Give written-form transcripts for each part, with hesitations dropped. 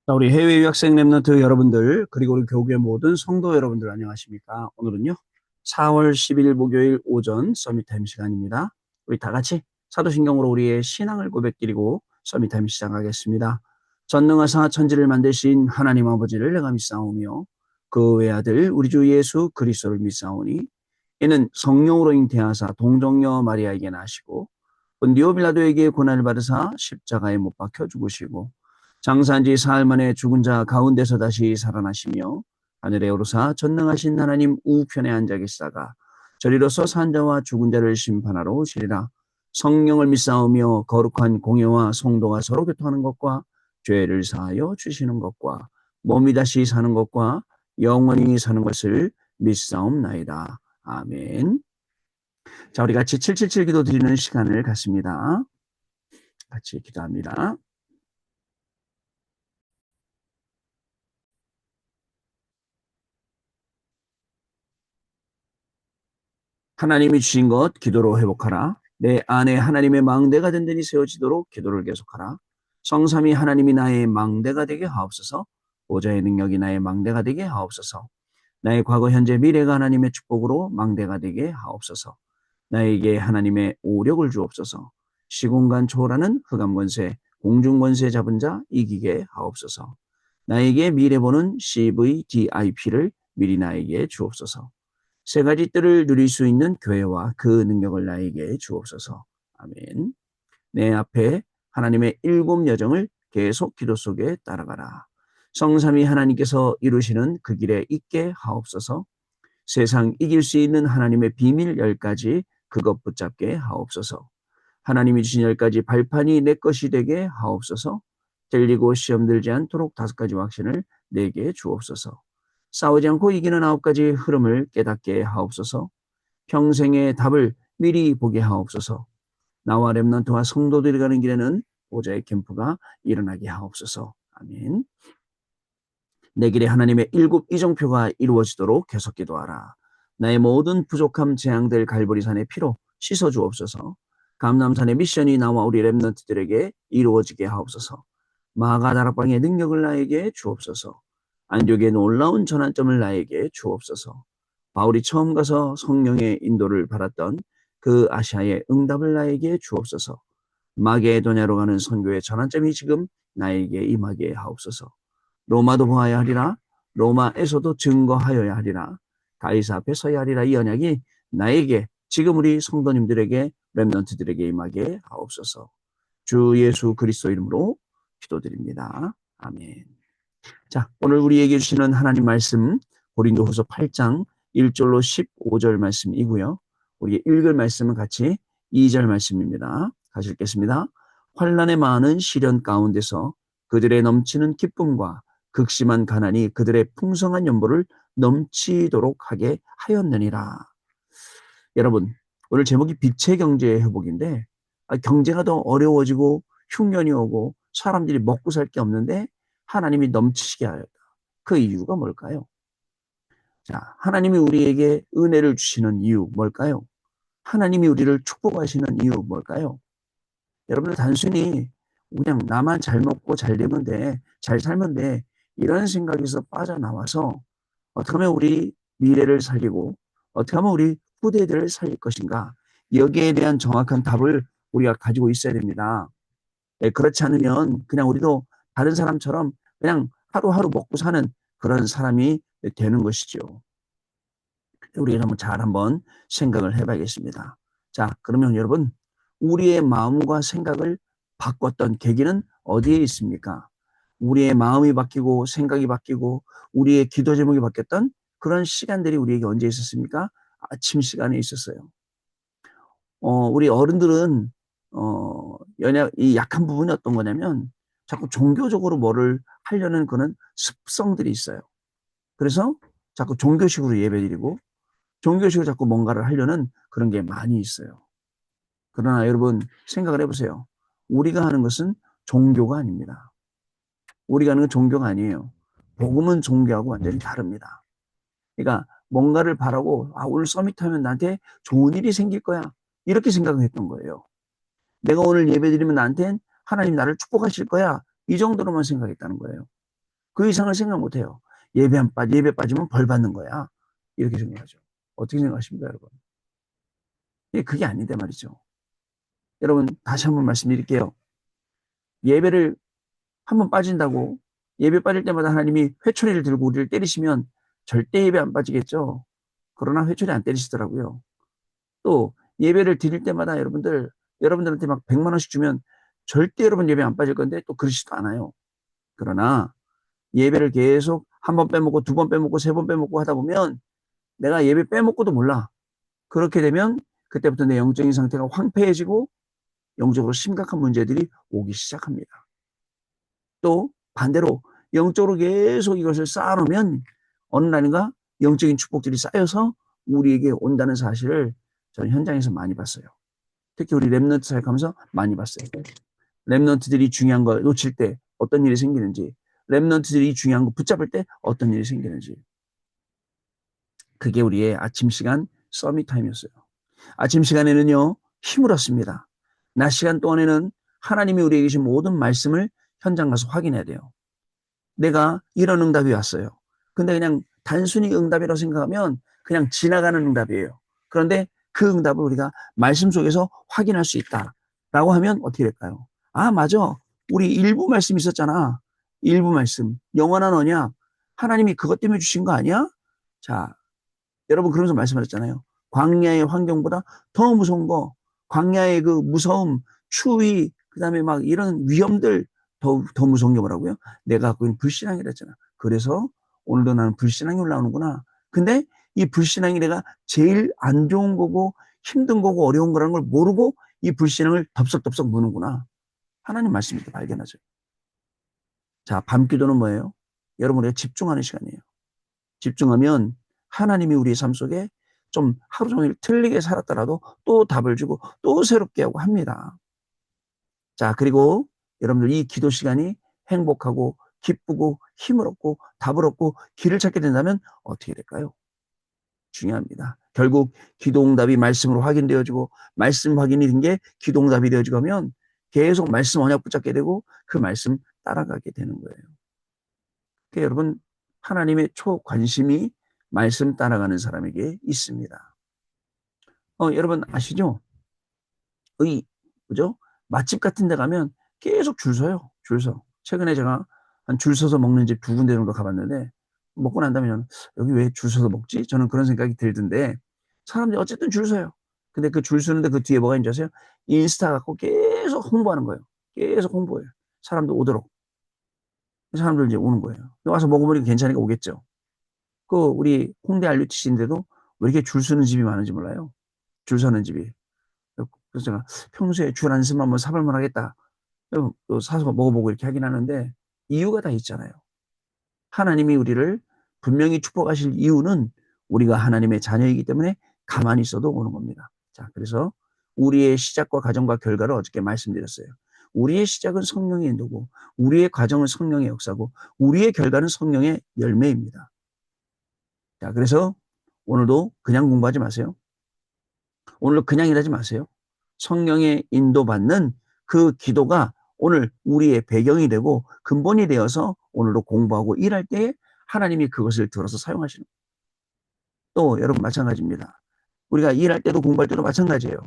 자, 우리 해외 유학생 랩런트 여러분들, 그리고 우리 교계 모든 성도 여러분들 안녕하십니까? 오늘은요, 4월 10일 목요일 오전 서밋타임 시간입니다. 우리 다 같이 사도신경으로 우리의 신앙을 고백드리고 서밋타임 시작하겠습니다. 전능하사 천지를 만드신 하나님 아버지를 내가 믿사오며 그 외아들 우리 주 예수 그리스도를 믿사오니 이는 성령으로 잉태하사 동정녀 마리아에게 나시고 본디오 빌라도에게 고난을 받으사 십자가에 못 박혀 죽으시고 장사한 지 사흘 만에 죽은 자 가운데서 다시 살아나시며 하늘에 오르사 전능하신 하나님 우편에 앉아 계시다가 저리로서 산 자와 죽은 자를 심판하러 오시리라. 성령을 믿사오며 거룩한 공예와 성도가 서로 교통하는 것과 죄를 사하여 주시는 것과 몸이 다시 사는 것과 영원히 사는 것을 믿사옵나이다. 아멘. 자, 우리 같이 777 기도 드리는 시간을 갖습니다. 같이 기도합니다. 하나님이 주신 것 기도로 회복하라. 내 안에 하나님의 망대가 든든히 세워지도록 기도를 계속하라. 성삼위 하나님이 나의 망대가 되게 하옵소서. 보좌의 능력이 나의 망대가 되게 하옵소서. 나의 과거 현재 미래가 하나님의 축복으로 망대가 되게 하옵소서. 나에게 하나님의 오력을 주옵소서. 시공간 초월하는 흑암 권세, 공중 권세 잡은 자 이기게 하옵소서. 나에게 미래 보는 CVDIP를 미리 나에게 주옵소서. 세 가지 뜰을 누릴 수 있는 교회와 그 능력을 나에게 주옵소서. 아멘. 내 앞에 하나님의 일곱 여정을 계속 기도 속에 따라가라. 성삼위 하나님께서 이루시는 그 길에 있게 하옵소서. 세상 이길 수 있는 하나님의 비밀 10가지 그것 붙잡게 하옵소서. 하나님이 주신 10가지 발판이 내 것이 되게 하옵소서. 들리고 시험 들지 않도록 5가지 확신을 내게 주옵소서. 싸우지 않고 이기는 9가지 흐름을 깨닫게 하옵소서. 평생의 답을 미리 보게 하옵소서. 나와 렘넌트와 성도들이 가는 길에는 보좌의 캠프가 일어나게 하옵소서. 아멘. 내 길에 하나님의 일곱 이정표가 이루어지도록 계속 기도하라. 나의 모든 부족함 재앙될 갈보리산의 피로 씻어주옵소서. 감남산의 미션이 나와 우리 렘넌트들에게 이루어지게 하옵소서. 마가다락방의 능력을 나에게 주옵소서. 안디옥의 놀라운 전환점을 나에게 주옵소서. 바울이 처음 가서 성령의 인도를 받았던 그 아시아의 응답을 나에게 주옵소서. 마게도냐로 가는 선교의 전환점이 지금 나에게 임하게 하옵소서. 로마도 보아야 하리라. 로마에서도 증거하여야 하리라. 가이사 앞에 서야 하리라. 이 언약이 나에게 지금 우리 성도님들에게 렘넌트들에게 임하게 하옵소서. 주 예수 그리스도 이름으로 기도드립니다. 아멘. 자, 오늘 우리에게 주시는 하나님 말씀 고린도후서 8장 1절로 15절 말씀이고요. 우리 읽을 말씀은 같이 2절 말씀입니다. 같이 읽겠습니다. 환난의 많은 시련 가운데서 그들의 넘치는 기쁨과 극심한 가난이 그들의 풍성한 연보를 넘치도록 하게 하였느니라. 여러분, 오늘 제목이 빛의 경제 회복인데 경제가 더 어려워지고 흉년이 오고 사람들이 먹고 살 게 없는데 하나님이 넘치시게 하였다. 그 이유가 뭘까요? 자, 하나님이 우리에게 은혜를 주시는 이유 뭘까요? 하나님이 우리를 축복하시는 이유 뭘까요? 여러분들 단순히 그냥 나만 잘 먹고 잘 되면 돼, 잘 살면 돼, 이런 생각에서 빠져나와서 어떻게 하면 우리 미래를 살리고 어떻게 하면 우리 후대들을 살릴 것인가, 여기에 대한 정확한 답을 우리가 가지고 있어야 됩니다. 예, 그렇지 않으면 그냥 우리도 다른 사람처럼 그냥 하루하루 먹고 사는 그런 사람이 되는 것이죠. 우리가 한번 생각을 해봐야겠습니다. 자, 그러면 여러분, 우리의 마음과 생각을 바꿨던 계기는 어디에 있습니까? 우리의 마음이 바뀌고 생각이 바뀌고 우리의 기도 제목이 바뀌었던 그런 시간들이 우리에게 언제 있었습니까? 아침 시간에 있었어요. 우리 어른들은 연약 이 약한 부분이 어떤 거냐면 자꾸 종교적으로 뭐를 하려는 그런 습성들이 있어요. 그래서 자꾸 종교식으로 예배드리고 종교식으로 자꾸 뭔가를 하려는 그런 게 많이 있어요. 그러나 여러분 생각을 해보세요. 우리가 하는 것은 종교가 아닙니다. 우리가 하는 건 종교가 아니에요. 복음은 종교하고 완전히 다릅니다. 그러니까 뭔가를 바라고 오늘 서밋하면 나한테 좋은 일이 생길 거야. 이렇게 생각을 했던 거예요. 내가 오늘 예배드리면 나한텐 하나님 나를 축복하실 거야. 이 정도로만 생각했다는 거예요. 그 이상을 생각 못 해요. 예배 빠지면 벌 받는 거야. 이렇게 생각하죠. 어떻게 생각하십니까, 여러분? 예, 그게 아닌데 말이죠. 여러분, 다시 한번 말씀드릴게요. 예배를 한번 빠진다고 예배 빠질 때마다 하나님이 회초리를 들고 우리를 때리시면 절대 예배 안 빠지겠죠. 그러나 회초리 안 때리시더라고요. 또 예배를 드릴 때마다 여러분들한테 막 100만 원씩 주면 절대 여러분 예배 안 빠질 건데 또 그러시지도 않아요. 그러나 예배를 계속 한 번 빼먹고 두 번 빼먹고 세 번 빼먹고 하다 보면 내가 예배 빼먹고도 몰라. 그렇게 되면 그때부터 내 영적인 상태가 황폐해지고 영적으로 심각한 문제들이 오기 시작합니다. 또 반대로 영적으로 계속 이것을 쌓아놓으면 어느 날인가 영적인 축복들이 쌓여서 우리에게 온다는 사실을 저는 현장에서 많이 봤어요. 특히 우리 랩런트 사역하면서 많이 봤어요. 랩런트들이 중요한 걸 놓칠 때 어떤 일이 생기는지, 랩런트들이 중요한 거 붙잡을 때 어떤 일이 생기는지. 그게 우리의 아침 시간 서밋 타임이었어요. 아침 시간에는요, 힘을 얻습니다. 낮 시간 동안에는 하나님이 우리에게 주신 모든 말씀을 현장 가서 확인해야 돼요. 내가 이런 응답이 왔어요. 근데 그냥 단순히 응답이라고 생각하면 그냥 지나가는 응답이에요. 그런데 그 응답을 우리가 말씀 속에서 확인할 수 있다라고 하면 어떻게 될까요? 아, 맞아. 우리 일부 말씀 있었잖아. 일부 말씀. 영원한 언약. 하나님이 그것 때문에 주신 거 아니야? 자, 여러분 그러면서 말씀하셨잖아요. 광야의 환경보다 더 무서운 거, 광야의 그 무서움, 추위, 그다음에 막 이런 위험들 더 무서운 게 뭐라고요? 내가 갖고 있는 불신앙이라 했잖아. 그래서 오늘도 나는 불신앙이 올라오는구나. 근데 이 불신앙이 내가 제일 안 좋은 거고 힘든 거고 어려운 거라는 걸 모르고 이 불신앙을 덥석덥석 무는구나. 하나님 말씀이 이렇게 발견하죠. 자, 밤기도는 뭐예요? 여러분 우리가 집중하는 시간이에요. 집중하면 하나님이 우리의 삶 속에 좀 하루 종일 틀리게 살았더라도 또 답을 주고 또 새롭게 하고 합니다. 자, 그리고 여러분들 이 기도 시간이 행복하고 기쁘고 힘을 얻고 답을 얻고 길을 찾게 된다면 어떻게 될까요? 중요합니다. 결국 기도응답이 말씀으로 확인되어지고 말씀 확인이 된 게 기도응답이 되어지고 하면 계속 말씀 언약 붙잡게 되고 그 말씀 따라가게 되는 거예요. 그러니까 여러분 하나님의 초관심이 말씀 따라가는 사람에게 있습니다. 여러분 아시죠? 그죠? 맛집 같은 데 가면 계속 줄 서요. 줄 서. 최근에 제가 한 줄 서서 먹는 집 두 군데 정도 가봤는데 먹고 난 다음에 여기 왜 줄 서서 먹지? 저는 그런 생각이 들던데 사람들이 어쨌든 줄 서요. 근데 그 줄 서는데 그 뒤에 뭐가 있는지 아세요? 인스타 갖고 계속 홍보하는 거예요. 계속 홍보해요. 사람들 오도록. 사람들 이제 오는 거예요. 와서 먹어보니까 괜찮으니까 오겠죠. 그 우리 홍대 RUTC인데도 왜 이렇게 줄 서는 집이 많은지 몰라요. 줄 서는 집이. 그래서 제가 평소에 줄 안 서면 한번 사볼만 하겠다. 또 사서 먹어보고 이렇게 하긴 하는데 이유가 다 있잖아요. 하나님이 우리를 분명히 축복하실 이유는 우리가 하나님의 자녀이기 때문에 가만히 있어도 오는 겁니다. 자, 그래서 우리의 시작과 과정과 결과를 어저께 말씀드렸어요. 우리의 시작은 성령의 인도고 우리의 과정은 성령의 역사고 우리의 결과는 성령의 열매입니다. 자, 그래서 오늘도 그냥 공부하지 마세요. 오늘도 그냥 일하지 마세요. 성령의 인도받는 그 기도가 오늘 우리의 배경이 되고 근본이 되어서 오늘도 공부하고 일할 때 하나님이 그것을 들어서 사용하시는 거예요. 또 여러분 마찬가지입니다. 우리가 일할 때도 공부할 때도 마찬가지예요.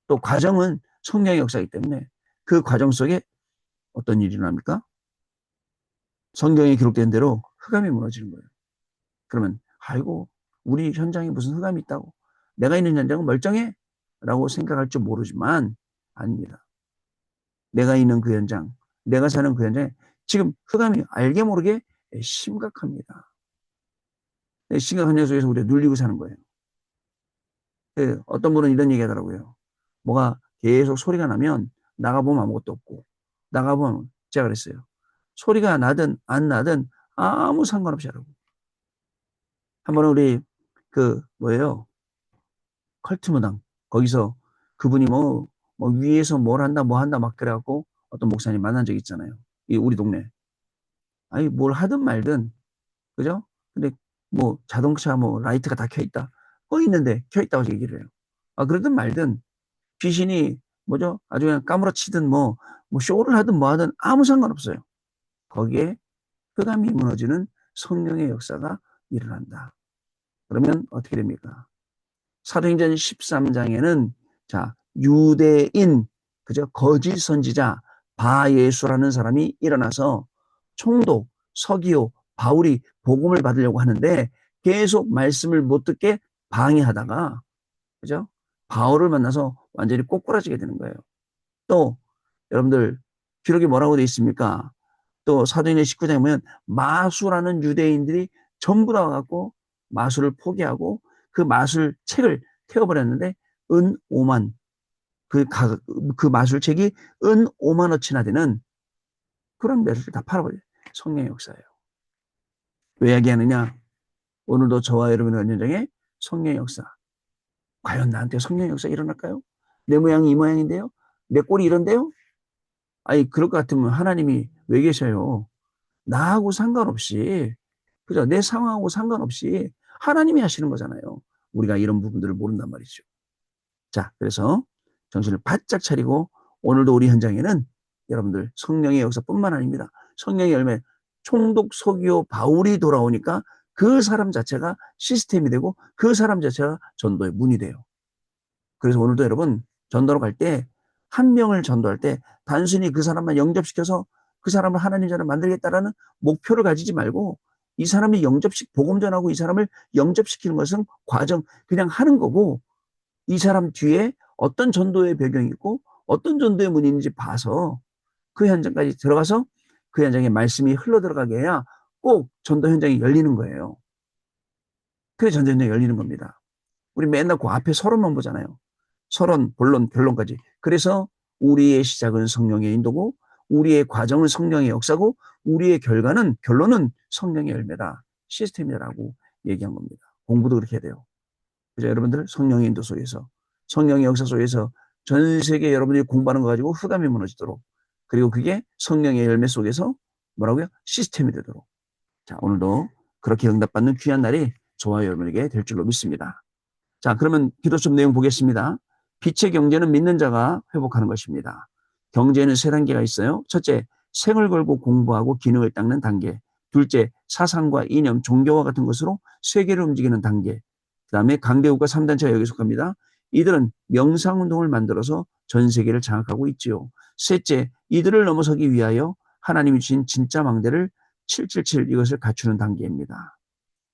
또 과정은 성령의 역사이기 때문에 그 과정 속에 어떤 일이 일어납니까? 성경에 기록된 대로 흑암이 무너지는 거예요. 그러면 아이고 우리 현장에 무슨 흑암이 있다고 내가 있는 현장은 멀쩡해 라고 생각할 줄 모르지만 아닙니다. 내가 있는 그 현장, 내가 사는 그 현장에 지금 흑암이 알게 모르게 심각합니다. 심각한 현 속에서 우리가 눌리고 사는 거예요. 어떤 분은 이런 얘기 하더라고요. 뭐가 계속 소리가 나면 나가보면 아무것도 없고 나가보면 제가 그랬어요. 소리가 나든 안 나든 아무 상관없이 하라고. 한 번은 우리 그 뭐예요? 컬트 무당 거기서 그분이 뭐 위에서 뭘 한다 뭐 한다 막 그래갖고 어떤 목사님 만난 적 있잖아요. 이 우리 동네. 아니 뭘 하든 말든 그죠? 근데 뭐 자동차 뭐 라이트가 다 켜 있다. 꺼 있는데 켜 있다고 얘기를 해요. 아 그러든 말든 귀신이 뭐죠? 아주 그냥 까무러치든 뭐 쇼를 하든 뭐 하든 아무 상관없어요. 거기에 흑암이 무너지는 성령의 역사가 일어난다. 그러면 어떻게 됩니까? 사도행전 13장에는 자, 유대인, 그죠? 거짓 선지자 바예수라는 사람이 일어나서 총독 서기오 바울이 복음을 받으려고 하는데 계속 말씀을 못 듣게 방해하다가, 그죠? 바울을 만나서 완전히 꼬꾸라지게 되는 거예요. 또 여러분들 기록이 뭐라고 돼 있습니까? 또 사도행전 19장에 보면 마수라는 유대인들이 전부 다 와갖고 마수를 포기하고 그 마술 책을 태워버렸는데 은 5만, 그 마술책이 은 5만어치나 되는 그런 매를 다 팔아버려요. 성령의 역사예요. 왜 이야기하느냐? 오늘도 저와 여러분의 현장에 성령의 역사. 과연 나한테 성령의 역사 일어날까요? 내 모양이 이 모양인데요? 내 꼴이 이런데요? 아니, 그럴 것 같으면 하나님이 왜 계셔요? 나하고 상관없이, 그죠? 내 상황하고 상관없이 하나님이 하시는 거잖아요. 우리가 이런 부분들을 모른단 말이죠. 자, 그래서 정신을 바짝 차리고 오늘도 우리 현장에는 여러분들 성령의 역사뿐만 아닙니다. 성령의 열매, 총독 서기오 바울이 돌아오니까 그 사람 자체가 시스템이 되고 그 사람 자체가 전도의 문이 돼요. 그래서 오늘도 여러분 전도로 갈 때 한 명을 전도할 때 단순히 그 사람만 영접시켜서 그 사람을 하나님 자를 만들겠다라는 목표를 가지지 말고 이 사람이 복음 전하고 이 사람을 영접시키는 것은 과정 그냥 하는 거고 이 사람 뒤에 어떤 전도의 배경이 있고 어떤 전도의 문이 있는지 봐서 그 현장까지 들어가서 그 현장에 말씀이 흘러들어가게 해야 꼭 전도 현장이 열리는 거예요. 그게 전도 현장이 열리는 겁니다. 우리 맨날 그 앞에 서론만 보잖아요. 서론, 본론, 결론까지. 그래서 우리의 시작은 성령의 인도고 우리의 과정은 성령의 역사고 우리의 결론은 성령의 열매다. 시스템이라고 얘기한 겁니다. 공부도 그렇게 해야 돼요. 그죠? 여러분들 성령의 인도 속에서 성령의 역사 속에서 전 세계 여러분들이 공부하는 거 가지고 흑암이 무너지도록 그리고 그게 성령의 열매 속에서 뭐라고요? 시스템이 되도록. 자, 오늘도 그렇게 응답받는 귀한 날이 저와 여러분에게 될 줄로 믿습니다. 자, 그러면 기도 좀 내용 보겠습니다. 빛의 경제는 믿는 자가 회복하는 것입니다. 경제는 세 단계가 있어요. 첫째, 생을 걸고 공부하고 기능을 닦는 단계. 둘째, 사상과 이념, 종교와 같은 것으로 세계를 움직이는 단계. 그 다음에 강대국가 3단체가 여기 속합니다. 이들은 명상운동을 만들어서 전 세계를 장악하고 있지요. 셋째, 이들을 넘어서기 위하여 하나님이 주신 진짜 망대를 777 이것을 갖추는 단계입니다.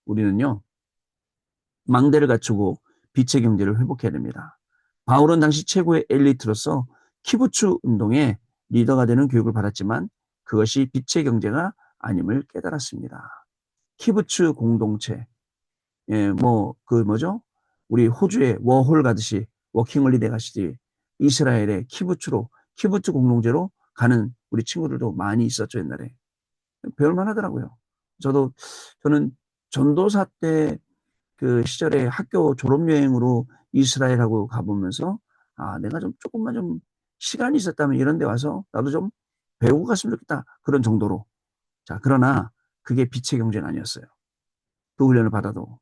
우리는요, 망대를 갖추고 빛의 경제를 회복해야 됩니다. 바울은 당시 최고의 엘리트로서 키부츠 운동의 리더가 되는 교육을 받았지만 그것이 빛의 경제가 아님을 깨달았습니다. 키부츠 공동체, 예, 뭐죠? 우리 호주의 워홀 가듯이 워킹홀리데이 가시지 이스라엘의 키부츠 공동체로 가는 우리 친구들도 많이 있었죠, 옛날에. 배울만 하더라고요. 저는 전도사 때 그 시절에 학교 졸업여행으로 이스라엘하고 가보면서 내가 조금만 좀 시간이 있었다면 이런 데 와서 나도 좀 배우고 갔으면 좋겠다. 그런 정도로. 자, 그러나 그게 빛의 경제는 아니었어요. 그 훈련을 받아도.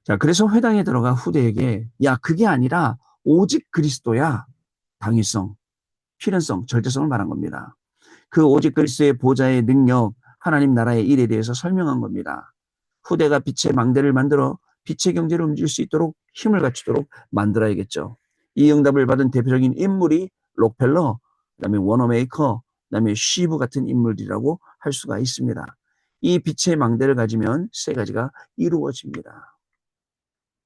자, 그래서 회당에 들어가 후대에게 야, 그게 아니라 오직 그리스도야. 당위성, 필연성, 절대성을 말한 겁니다. 그 오직 그리스도의 보좌의 능력, 하나님 나라의 일에 대해서 설명한 겁니다. 후대가 빛의 망대를 만들어 빛의 경제를 움직일 수 있도록 힘을 갖추도록 만들어야겠죠. 이 응답을 받은 대표적인 인물이 록펠러, 그다음에 워너메이커, 그다음에 쉬브 같은 인물이라고 할 수가 있습니다. 이 빛의 망대를 가지면 세 가지가 이루어집니다.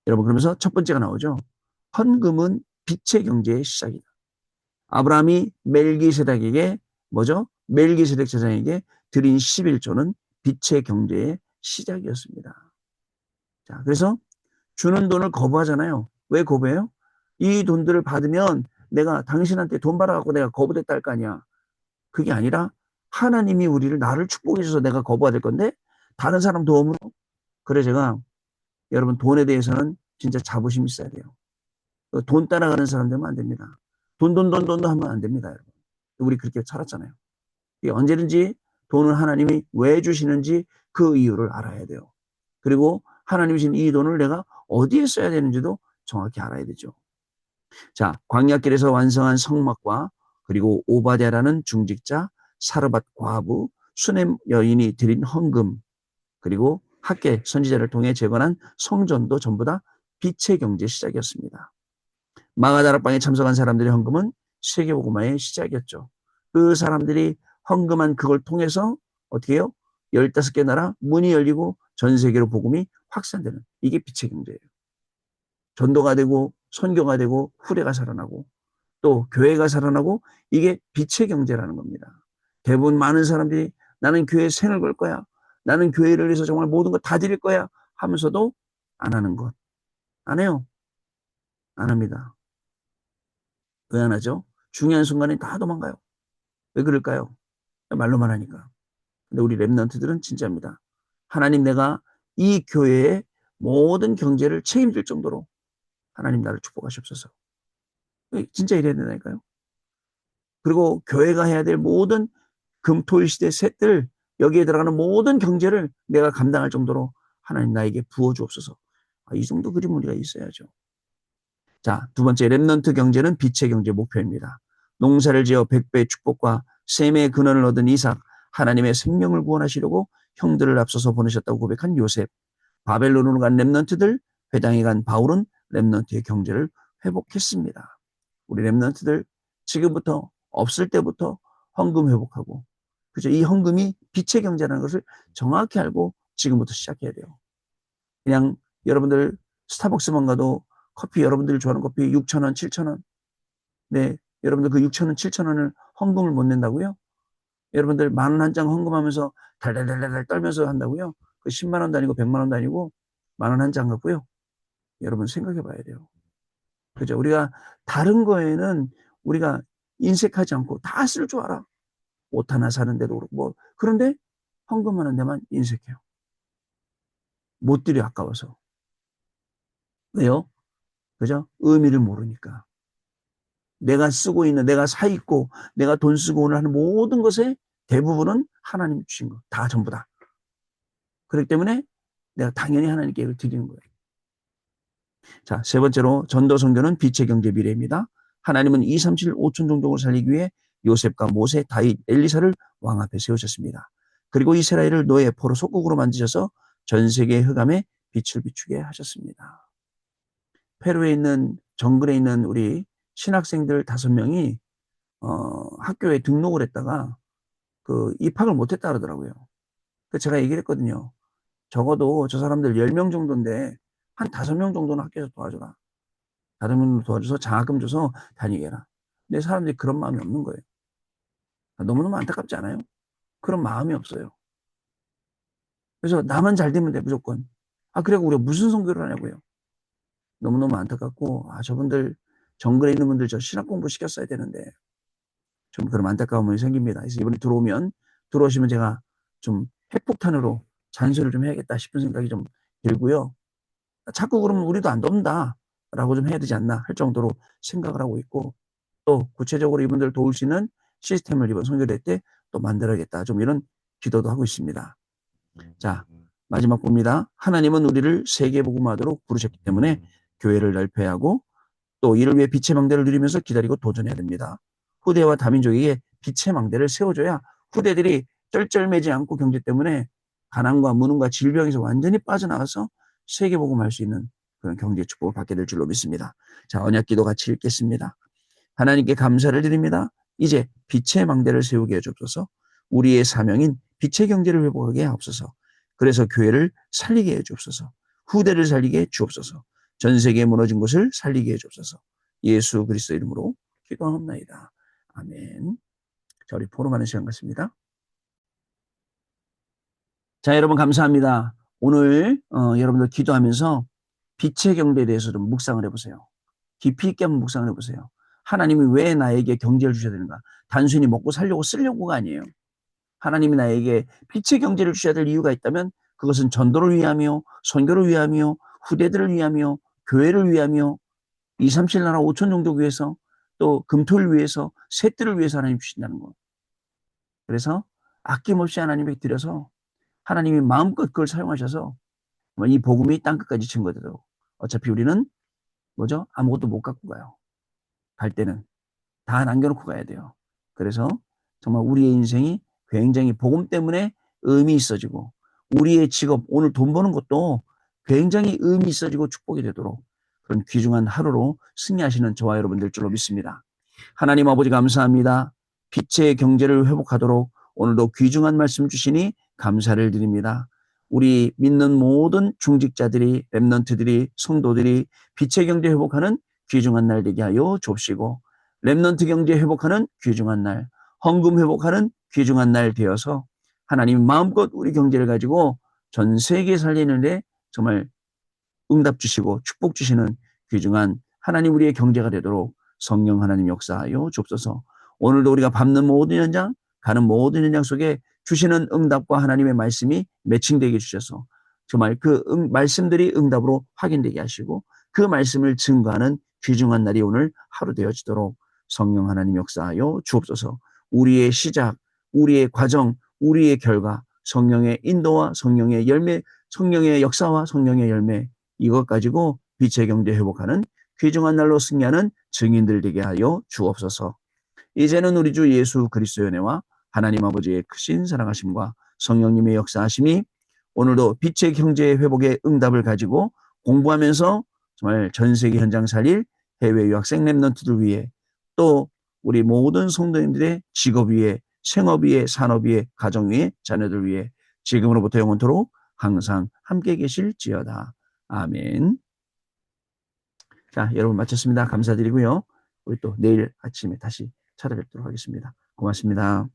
여러분 그러면서 첫 번째가 나오죠. 헌금은 빛의 경제의 시작이다. 아브라함이 멜기세덱에게 뭐죠? 멜기세덱 제사장에게 드린 11조는 빛의 경제의 시작이었습니다. 자, 그래서 주는 돈을 거부하잖아요. 왜 거부해요? 이 돈들을 받으면 내가 당신한테 돈 받아갖고 내가 거부됐다 할 거 아니야. 그게 아니라 하나님이 나를 축복해 줘서 내가 거부가 될 건데 다른 사람 도움으로 그래 제가 여러분 돈에 대해서는 진짜 자부심이 있어야 돼요. 돈 따라가는 사람 되면 안 됩니다. 돈 하면 안 됩니다. 여러분. 우리 그렇게 살았잖아요. 언제든지 돈을 하나님이 왜 주시는지 그 이유를 알아야 돼요. 그리고 하나님이 주신 이 돈을 내가 어디에 써야 되는지도 정확히 알아야 되죠. 자, 광야길에서 완성한 성막과 그리고 오바댜라는 중직자, 사르밧 과부, 수냄 여인이 드린 헌금, 그리고 학계 선지자를 통해 재건한 성전도 전부 다 빛의 경제 시작이었습니다. 마가다락방에 참석한 사람들의 헌금은 세계복음화의 시작이었죠. 그 사람들이 헌금한 그걸 통해서 어떻게 해요? 15개 나라 문이 열리고 전 세계로 복음이 확산되는, 이게 빛의 경제예요. 전도가 되고 선교가 되고 후대가 살아나고 또 교회가 살아나고, 이게 빛의 경제라는 겁니다. 대부분 많은 사람들이 나는 교회에 생을 걸 거야, 나는 교회를 위해서 정말 모든 것 다 드릴 거야 하면서도 안 하는 것. 안 해요. 안 합니다. 왜 안 하죠? 중요한 순간에 다 도망가요. 왜 그럴까요? 말로만 하니까. 근데 우리 랩런트들은 진짜입니다. 하나님, 내가 이 교회의 모든 경제를 책임질 정도로 하나님 나를 축복하시옵소서. 진짜 이래야 된다니까요. 그리고 교회가 해야 될 모든 금토일 시대 셋들, 여기에 들어가는 모든 경제를 내가 감당할 정도로 하나님 나에게 부어주옵소서. 이 정도 그림 우리가 있어야죠. 자, 두 번째, 랩넌트 경제는 빛의 경제 목표입니다. 농사를 지어 100배의 축복과 셈의 근원을 얻은 이삭, 하나님의 생명을 구원하시려고 형들을 앞서서 보내셨다고 고백한 요셉, 바벨론으로 간 랩넌트들, 회당에 간 바울은 랩넌트의 경제를 회복했습니다. 우리 랩넌트들 지금부터, 없을 때부터 헌금 회복하고, 그죠? 이 헌금이 빛의 경제라는 것을 정확히 알고 지금부터 시작해야 돼요. 그냥 여러분들 스타벅스만 가도 커피, 여러분들이 좋아하는 커피 6,000원, 7,000원. 네, 여러분들 그 6,000원, 7,000원을 헌금을 못 낸다고요? 여러분들 10,000원 한 장 헌금하면서 달달달달 떨면서 한다고요? 그 10만 원도 아니고 100만 원도 아니고 10,000원 한 장 갖고요. 여러분 생각해 봐야 돼요. 그죠? 우리가 다른 거에는 우리가 인색하지 않고 다 쓸 줄 알아. 옷 하나 사는데도 그렇고 뭐. 그런데 헌금하는 데만 인색해요. 못 드려 아까워서. 왜요? 그죠? 의미를 모르니까. 내가 쓰고 있는, 내가 사 입고, 내가 돈 쓰고 오늘 하는 모든 것의 대부분은 하나님이 주신 거. 다 전부 다. 그렇기 때문에 내가 당연히 하나님께 이걸 드리는 거예요. 자, 세 번째로 전도 선교는 빛의 경제 미래입니다. 하나님은 2, 3, 7, 5천 종족을 살리기 위해 요셉과 모세, 다윗, 엘리사를 왕 앞에 세우셨습니다. 그리고 이스라엘을 노예 포로 속국으로 만드셔서 전 세계의 흑암에 빛을 비추게 하셨습니다. 페루에 있는 정글에 있는 우리 신학생들 5명이 학교에 등록을 했다가 그 입학을 못했다 그러더라고요. 그 제가 얘기를 했거든요. 적어도 저 사람들 10명 정도인데 한 5명 정도는 학교에서 도와줘라. 5명 도와줘서 장학금 줘서 다니게 해라. 근데 사람들이 그런 마음이 없는 거예요. 너무너무 안타깝지 않아요? 그런 마음이 없어요. 그래서 나만 잘 되면 돼, 무조건. 그래 우리가 무슨 선교를 하냐고요. 너무너무 안타깝고, 저분들 정글에 있는 분들 저 신학 공부 시켰어야 되는데 좀 그런 안타까움이 생깁니다. 그래서 이번에 들어오시면 제가 좀 핵폭탄으로 잔소리를 좀 해야겠다 싶은 생각이 좀 들고요. 자꾸 그러면 우리도 안 돕는다라고 좀 해야 되지 않나 할 정도로 생각을 하고 있고, 또 구체적으로 이분들을 도울 수 있는 시스템을 이번 선교대 때 또 만들어야겠다, 좀 이런 기도도 하고 있습니다. 자, 마지막 봅니다. 하나님은 우리를 세계복음화하도록 부르셨기 때문에 교회를 넓혀야 하고, 또 이를 위해 빛의 망대를 누리면서 기다리고 도전해야 됩니다. 후대와 다민족에게 빛의 망대를 세워줘야 후대들이 쩔쩔매지 않고 경제 때문에 가난과 무능과 질병에서 완전히 빠져나가서 세계복음할 수 있는 그런 경제 축복을 받게 될 줄로 믿습니다. 자, 언약기도 같이 읽겠습니다. 하나님께 감사를 드립니다. 이제 빛의 망대를 세우게 해주옵소서. 우리의 사명인 빛의 경제를 회복하게 하옵소서. 그래서 교회를 살리게 해주옵소서. 후대를 살리게 해주옵소서. 전 세계에 무너진 곳을 살리게 해주옵소서. 예수 그리스도 이름으로 기도하옵나이다. 아멘. 자, 우리 포럼하는 시간 같습니다. 자, 여러분 감사합니다. 오늘 여러분들 기도하면서 빛의 경제에 대해서 좀 묵상을 해보세요. 깊이 있게 한번 묵상을 해보세요. 하나님이 왜 나에게 경제를 주셔야 되는가? 단순히 먹고 살려고 쓰려고가 아니에요. 하나님이 나에게 빛의 경제를 주셔야 될 이유가 있다면 그것은 전도를 위하며 선교를 위하며 후대들을 위하며 교회를 위하며 2, 3, 7 나라 5천 종족 위해서 또 금토를 위해서 셋들을 위해서 하나님 주신다는 것. 그래서 아낌없이 하나님에게 드려서 하나님이 마음껏 그걸 사용하셔서 이 복음이 땅끝까지 증거되도록. 어차피 우리는 뭐죠? 아무것도 못 갖고 가요. 갈 때는 다 남겨놓고 가야 돼요. 그래서 정말 우리의 인생이 굉장히 복음 때문에 의미 있어지고 우리의 직업, 오늘 돈 버는 것도 굉장히 의미 있어지고 축복이 되도록 그런 귀중한 하루로 승리하시는 저와 여러분들 줄로 믿습니다. 하나님 아버지 감사합니다. 빛의 경제를 회복하도록 오늘도 귀중한 말씀 주시니 감사를 드립니다. 우리 믿는 모든 중직자들이, 렘넌트들이, 성도들이 빛의 경제 회복하는 귀중한 날 되게 하여 좁시고 렘넌트 경제 회복하는 귀중한 날, 헌금 회복하는 귀중한 날 되어서 하나님 마음껏 우리 경제를 가지고 전 세계 살리는데 정말 응답 주시고 축복 주시는 귀중한 하나님 우리의 경제가 되도록 성령 하나님 역사하여 주옵소서. 오늘도 우리가 밟는 모든 현장, 가는 모든 현장 속에 주시는 응답과 하나님의 말씀이 매칭되게 주셔서 정말 그 말씀들이 응답으로 확인되게 하시고 그 말씀을 증거하는 귀중한 날이 오늘 하루 되어지도록 성령 하나님 역사하여 주옵소서. 우리의 시작, 우리의 과정, 우리의 결과, 성령의 인도와 성령의 열매, 성령의 역사와 성령의 열매 이것 가지고 빛의 경제 회복하는 귀중한 날로 승리하는 증인들 되게 하여 주옵소서. 이제는 우리 주 예수 그리스도의 은혜와 하나님 아버지의 크신 사랑하심과 성령님의 역사하심이 오늘도 빛의 경제 회복의 응답을 가지고 공부하면서 정말 전 세계 현장 살릴 해외 유학생 렘넌트들 위해 또 우리 모든 성도님들의 직업 위에 생업 위에 산업 위에 가정 위에 자녀들 위해 지금으로부터 영원토록 항상 함께 계실지어다. 아멘. 자, 여러분 마쳤습니다. 감사드리고요. 우리 또 내일 아침에 다시 찾아뵙도록 하겠습니다. 고맙습니다.